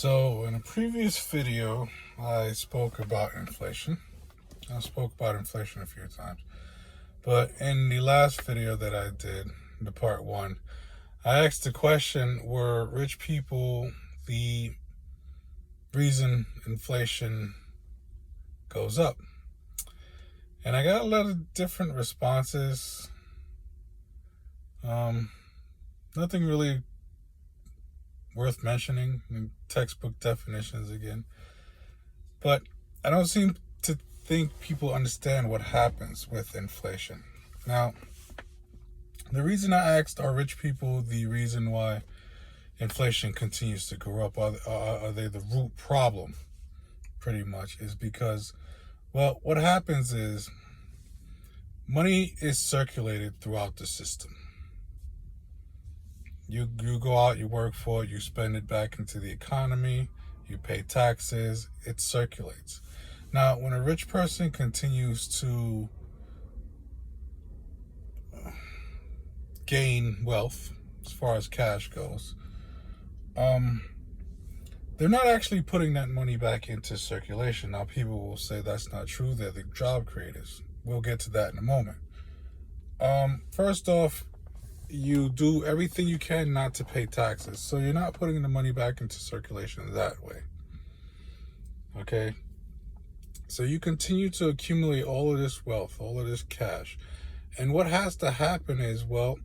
So in a previous video, I spoke about inflation. I spoke about inflation a few times. But in the last video that I did, the part one, I asked the question, were rich people the reason inflation goes up? And I got a lot of different responses. Nothing really worth mentioning, textbook definitions again. But I don't seem to think people understand what happens with inflation. Now, the reason I asked, are rich people the reason why inflation continues to go up? Are they the root problem? Pretty much is because, well, what happens is money is circulated throughout the system. You go out, you work for it, you spend it back into the economy, you pay taxes, it circulates. Now, when a rich person continues to gain wealth, as far as cash goes, they're not actually putting that money back into circulation. Now, people will say that's not true. They're the job creators. We'll get to that in a moment. First off, you do everything you can not to pay taxes. So you're not putting the money back into circulation that way. Okay? So you continue to accumulate all of this wealth, all of this cash. And what has to happen is, well,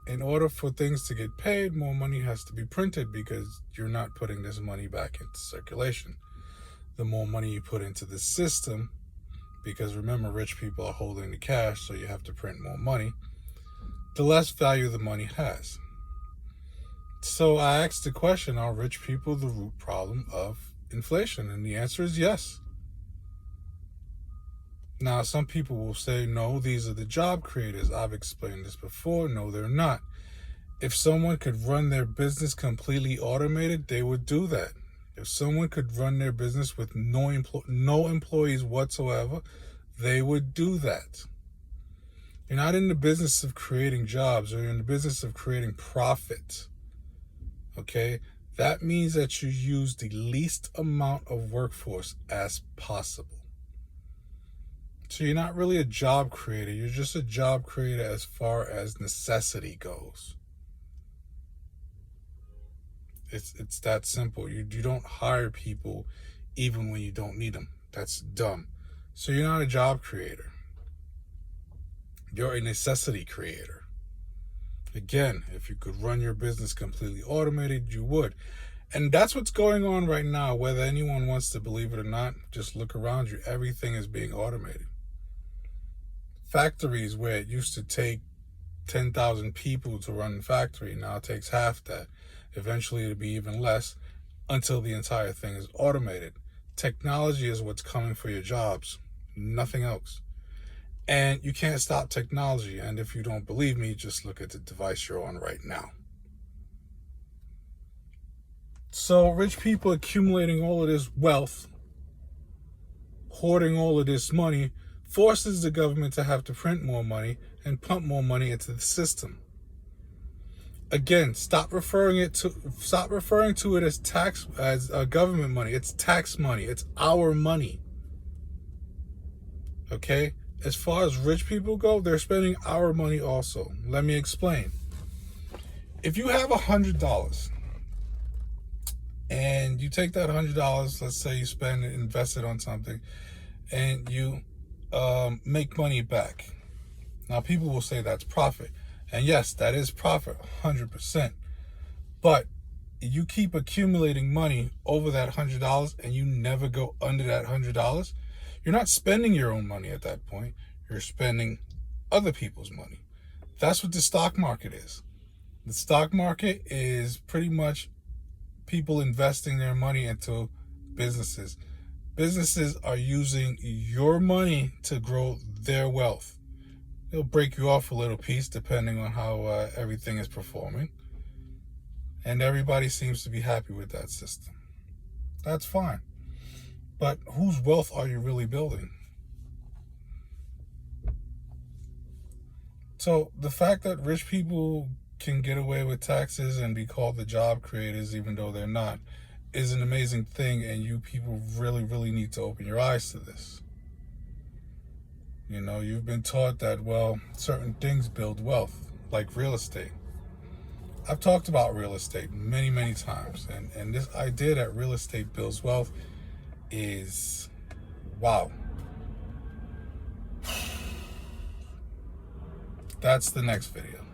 in order for things to get paid, more money has to be printed because you're not putting this money back into circulation. The more money you put into the system, because remember, rich people are holding the cash, so you have to print more money, the less value the money has. So I asked the question, are rich people the root problem of inflation? And the answer is yes. Now, some people will say, no, these are the job creators. I've explained this before. No, they're not. If someone could run their business completely automated, they would do that. If someone could run their business with no employees whatsoever, they would do that. You're not in the business of creating jobs, or you're in the business of creating profit. Okay? That means that you use the least amount of workforce as possible. So you're not really a job creator. You're just a job creator as far as necessity goes. It's that simple. You don't hire people even when you don't need them. That's dumb. So you're not a job creator. You're a necessity creator. Again, if you could run your business completely automated, you would. And that's what's going on right now. Whether anyone wants to believe it or not, just look around you. Everything is being automated. Factories where it used to take 10,000 people to run the factory, now it takes half that. Eventually it'll be even less until the entire thing is automated. Technology is what's coming for your jobs, nothing else. And you can't stop technology. And if you don't believe me, just look at the device you're on right now. So rich people accumulating all of this wealth, hoarding all of this money, forces the government to have to print more money and pump more money into the system. Again, stop referring to it as government money. It's tax money. It's our money. Okay? As far as rich people go, they're spending our money also. Let me explain. If you have $100 and you take that $100, let's say you spend it, invest it on something, and you make money back. Now, people will say that's profit. And yes, that is profit, 100%. But you keep accumulating money over that $100 and you never go under that $100, you're not spending your own money at that point. You're spending other people's money. That's what the stock market is. The stock market is pretty much people investing their money into businesses. Businesses are using your money to grow their wealth. They'll break you off a little piece depending on how everything is performing. And everybody seems to be happy with that system. That's fine. But whose wealth are you really building? So the fact that rich people can get away with taxes and be called the job creators even though they're not is an amazing thing, and you people really, really need to open your eyes to this. You know, you've been taught that, well, certain things build wealth, like real estate. I've talked about real estate many, many times, and this idea that real estate builds wealth is, wow. That's the next video.